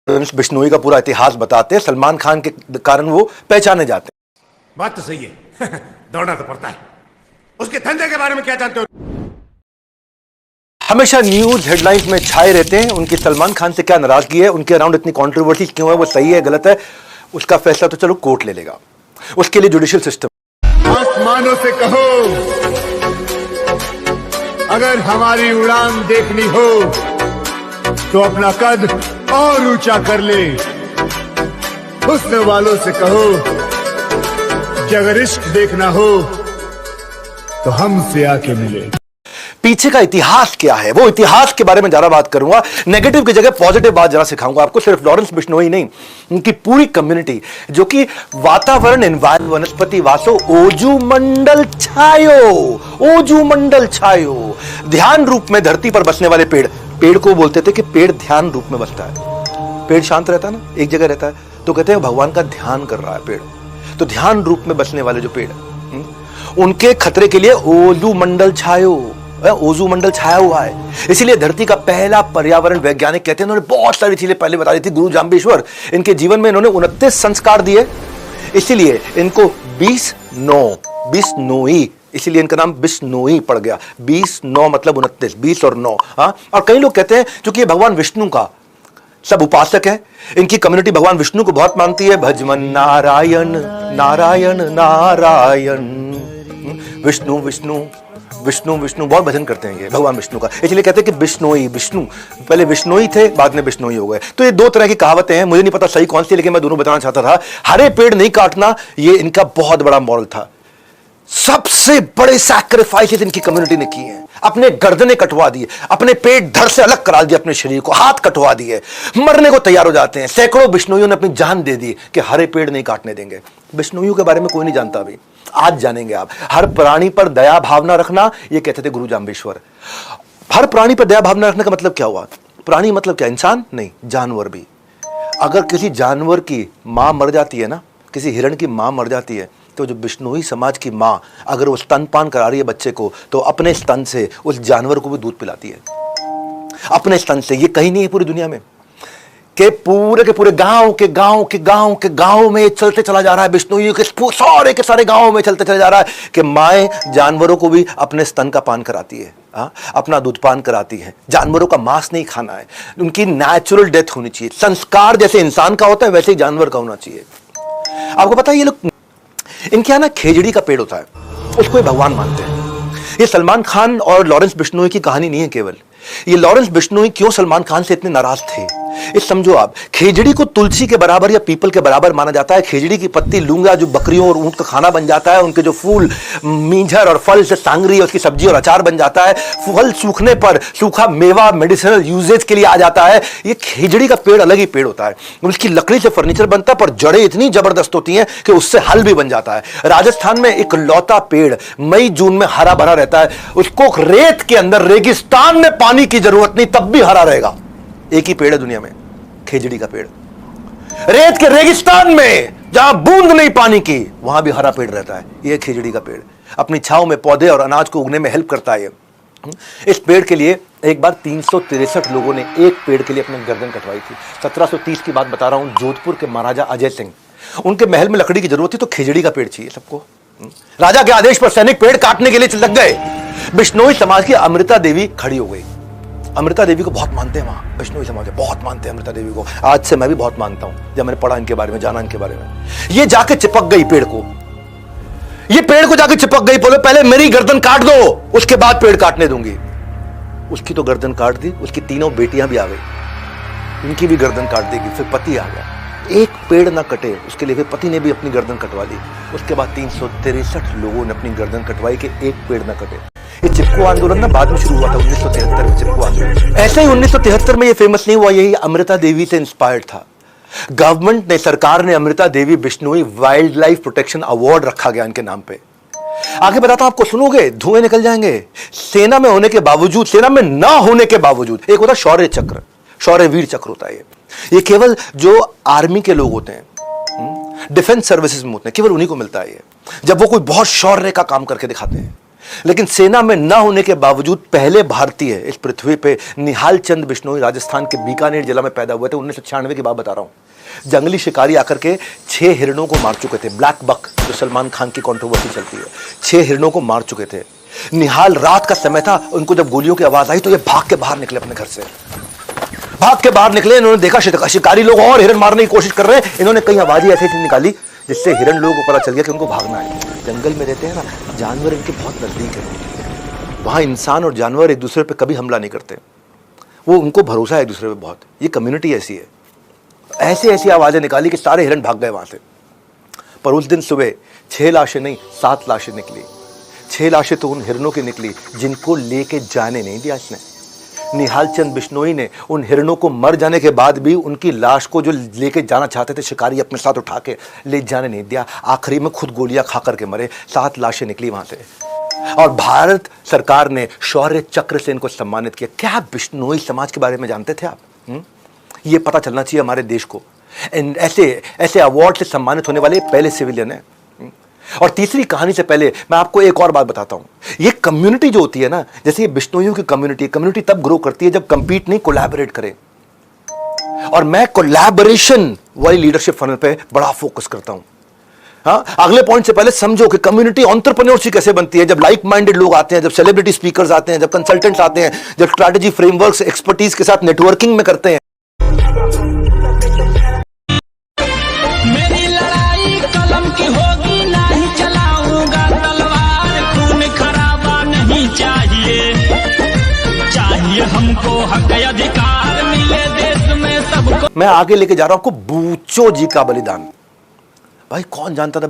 बिश्नोई का पूरा इतिहास बताते हैं। सलमान खान के कारण वो पहचाने जाते हैं। बात तो सही है। दौड़ना तो पड़ता है। उसके धंधे के बारे में क्या जानते हो? हमेशा न्यूज हेडलाइंस में छाए रहते हैं। उनकी सलमान खान से क्या नाराजगी है, उनके अराउंड इतनी कंट्रोवर्सी क्यों है, वो सही है गलत है, उसका फैसला तो चलो कोर्ट ले लेगा। उसके लिए जुडिशियल सिस्टम। आसमानों से कहो अगर हमारी उड़ान देखनी हो तो अपना कद और ऊंचा कर ले। हुस्न वालों से कहो कि अगर इश्क देखना हो तो हमसे आके मिले। पीछे का इतिहास क्या है, वो इतिहास के बारे में ज्यादा बात करूंगा। नेगेटिव की जगह पॉजिटिव बात जरा सिखाऊंगा आपको। सिर्फ लॉरेंस बिश्नोई नहीं, उनकी पूरी कम्युनिटी जो कि वातावरण, एनवायरमेंट, वनस्पति वासो ओजू मंडल छायो, ओजू मंडल छायो, ध्यान रूप में धरती पर बसने वाले पेड़। पेड़ को बोलते थे कि पेड़ ध्यान रूप में बसता है। पेड़ शांत रहता है ना, एक जगह रहता है, तो कहते हैं भगवान का ध्यान कर रहा है पेड़। तो ध्यान रूप में बसने वाले जो पेड़, उनके खतरे के लिए ओजू मंडल छायो, ओजू मंडल छाया हुआ है। इसीलिए धरती का पहला पर्यावरण वैज्ञानिक कहते हैं, उन्होंने बहुत सारी चीजें पहले बता दी थी। गुरु जाम्बेश्वर, इनके जीवन में इन्होंने 29 संस्कार दिए, इसीलिए इनको 20 इसीलिए इनका नाम बिश्नोई पड़ गया। 20 मतलब 29, 20 और 9। हाँ, और कई लोग कहते हैं क्योंकि ये भगवान विष्णु का सब उपासक है, इनकी कम्युनिटी भगवान विष्णु को बहुत मानती है। भजमन नारायण नारायण नारायण, विष्णु विष्णु विष्णु विष्णु, बहुत भजन करते हैं ये भगवान विष्णु का। इसलिए कहते हैं कि बिश्नोई, विष्णु पहले विष्णोई थे, बाद में बिश्नोई हो गए। तो ये दो तरह की कहावतें हैं, मुझे नहीं पता सही कौन सी, लेकिन मैं दोनों बताना चाहता था। हरे पेड़ नहीं काटना, ये इनका बहुत बड़ा मॉरल था। सबसे बड़े सैक्रिफाइसेस इनकी कम्युनिटी ने किए हैं। अपने गर्दनें कटवा दिए, अपने पेट धड़ से अलग करा दिया, अपने शरीर को हाथ कटवा दिए, मरने को तैयार हो जाते हैं। सैकड़ों बिश्नोइयों ने अपनी जान दे दी कि हरे पेड़ नहीं काटने देंगे। बिश्नोइयों के बारे में कोई नहीं जानता अभी, आज जानेंगे आप। हर प्राणी पर दया भावना रखना, ये कहते थे गुरु जाम्बेश्वर। हर प्राणी पर दया भावना रखने का मतलब क्या हुआ? प्राणी मतलब क्या? इंसान नहीं, जानवर भी। अगर किसी जानवर की मां मर जाती है ना, किसी हिरण की मां मर जाती है, तो जो बिश्नोई समाज की मां अगर वो स्तनपान करा रही है बच्चे को, तो अपने स्तन से उस जानवर को भी दूध पिलाती है, अपने स्तन से। ये कहीं नहीं है पूरी दुनिया में के पूरे गांव में चलते चला जा रहा है। बिश्नोई के सारे गांव में चलते चला जा रहा है कि माएं जानवरों को भी अपने स्तन का पान कराती है, अपना दूध पान कराती है। जानवरों का मांस नहीं खाना है, उनकी नेचुरल डेथ होनी चाहिए। संस्कार जैसे इंसान का होता है वैसे ही जानवर का होना चाहिए। आपको पता है ये लोग, इनके यहां ना खेजड़ी का पेड़ होता है, उसको ये भगवान मानते हैं। ये सलमान खान और लॉरेंस बिश्नोई की कहानी नहीं है केवल। ये लॉरेंस बिश्नोई क्यों सलमान खान से इतने नाराज थे, इस समझो आप। खेजड़ी को तुलसी के बराबर या पीपल के बराबर माना जाता है। खेजड़ी की पत्ती लूंगा जो बकरियों और ऊंट का खाना बन जाता है, उनके जो फूल मींझर और फल से सांगरी है, उसकी सब्जी और अचार बन जाता है। फल सूखने पर सूखा मेवा मेडिसिनल यूजेज के लिए आ जाता है। ये खेजड़ी का पेड़ अलग ही पेड़ होता है। उसकी लकड़ी से फर्नीचर बनता है, पर जड़ें इतनी जबरदस्त होती हैं कि उससे हल भी बन जाता है। राजस्थान में एक लौता पेड़ मई जून में हरा भरा रहता है। उसको रेत के अंदर रेगिस्तान में पानी की जरूरत नहीं, तब भी हरा रहेगा। एक ही पेड़ है दुनिया में, खेजड़ी का पेड़। रेत के रेगिस्तान में जहां बूंद नहीं पानी की, वहां भी हरा पेड़ रहता है। यह खेजड़ी का पेड़ अपनी छांव में पौधे और अनाज को उगने में हेल्प करता है। इस पेड़ के लिए एक बार 363 लोगों ने एक पेड़ के लिए अपनी गर्दन कटवाई थी। 1730 की बात बता रहा हूं। जोधपुर के महाराजा अजय सिंह, उनके महल में लकड़ी की जरूरत थी, तो खेजड़ी का पेड़ चाहिए सबको। राजा के आदेश पर सैनिक पेड़ काटने के लिए लग गए। बिश्नोई समाज की अमृता देवी खड़ी हो गई। अमृता देवी को बहुत मानते हैं वहां, बिश्नोई समाज बहुत मानते हैं अमृता देवी को। आज से मैं भी बहुत मानता हूं, जब मैंने पढ़ा इनके बारे में, जाना इनके बारे में। ये जाके चिपक गई पेड़ को, ये पेड़ को जाके चिपक गई, बोले पहले मेरी गर्दन काट दो, उसके बाद पेड़ काटने दूंगी। उसकी तो गर्दन काट दी, उसकी तीनों बेटियां भी आ गई, उनकी भी गर्दन काट देगी। फिर पति आ गया, एक पेड़ ना कटे उसके लिए फिर पति ने भी अपनी गर्दन कटवा ली। उसके बाद 363 लोगों ने अपनी गर्दन कटवाई कि एक पेड़ ना कटे। ये चिपको आंदोलन ना बाद में शुरू हुआ था 1973 में। चिपको आंदोलन ऐसे ही 1973 में ये फेमस नहीं हुआ, यही अमृता देवी से इंस्पायर्ड था। गवर्नमेंट ने, सरकार ने Amrita Devi Bishnoi wild life protection award रखा गया इनके नाम पे। आगे बताता हूं आपको, सुनोगे धुएं निकल जाएंगे। सेना में होने के बावजूद, सेना में ना होने के बावजूद, एक होता शौर्य चक्र, शौर्य वीर चक्र होता है ये केवल जो आर्मी के लोग होते हैं, डिफेंस सर्विसेज में होते हैं, केवल उन्हीं को मिलता है ये, जब वो कोई बहुत शौर्य का काम करके दिखाते हैं। लेकिन सेना में न होने के बावजूद पहले भारतीय इस पृथ्वी पे निहाल चंद बिश्नोई राजस्थान के बीकानेर जिला में पैदा हुए थे। 1996 की बात बता रहा हूं। जंगली शिकारी आकर के 6 हिरणों को मार चुके थे। ब्लैक बक, जो सलमान खान की कंट्रोवर्सी चलती है, 6 हिरणों को मार चुके थे। निहाल, रात का समय था, उनको जब गोलियों की आवाज आई तो ये भाग के बाहर निकले अपने घर से। भाग के बाहर निकले, इन्होंने देखा शिकारी लोग और हिरण मारने की कोशिश कर रहे हैं। इन्होंने कई आवाजें ऐसी निकाली जिससे हिरण लोगों को पता चल गया कि उनको भागना है। जंगल में रहते हैं ना, जानवर इनके बहुत नजदीक है। वहां इंसान और जानवर एक दूसरे पे कभी हमला नहीं करते, वो उनको भरोसा है एक दूसरे पे बहुत। ये कम्युनिटी ऐसी है। ऐसी ऐसी आवाजें निकाली कि सारे हिरण भाग गए वहां से। पर उस दिन सुबह 6 लाशें नहीं, 7 लाशें निकली। 6 लाशें तो उन हिरणों की निकली जिनको लेके जाने नहीं दिया इसने। निहाल चंद बिश्नोई ने उन हिरणों को मर जाने के बाद भी उनकी लाश को जो लेके जाना चाहते थे शिकारी, अपने साथ उठा के ले जाने नहीं दिया। आखिरी में खुद गोलियां खा करके मरे। 7 लाशें निकली वहां से। और भारत सरकार ने शौर्य चक्र से इनको सम्मानित किया। क्या बिश्नोई समाज के बारे में जानते थे आप? ये पता चलना चाहिए हमारे देश को। ऐसे अवार्ड से सम्मानित होने वाले पहले सिविलियन है। और तीसरी कहानी से पहले मैं आपको एक और बात बताता हूं। ये कम्युनिटी जो होती है ना, जैसे ये बिश्नोइयों की कम्युनिटी तब ग्रो करती है जब कंपीट नहीं, कोलैबोरेट करे। और मैं कोलैबोरेशन वाली लीडरशिप फनल पे बड़ा फोकस करता हूं। हाँ, अगले पॉइंट से पहले समझो कि कम्युनिटी एंटरप्रेन्योरशिप कैसे बनती है। जब लाइक माइंडेड लोग आते हैं, जब सेलिब्रिटी स्पीकर्स आते हैं, जब कंसल्टेंट्स आते हैं, जब स्ट्रैटेजी फ्रेमवर्क्स एक्सपर्टीज के साथ नेटवर्किंग में करते हैं। मेरी लड़ाई कलम की होगी, नहीं चलाऊंगा तलवार। खून खराबा नहीं चाहिए, चाहिए हमको हक अधिकार मिले देश में सबको। मैं आगे लेके जा रहा हूं आपको बूचो जी का बलिदान। भाई कौन जानता था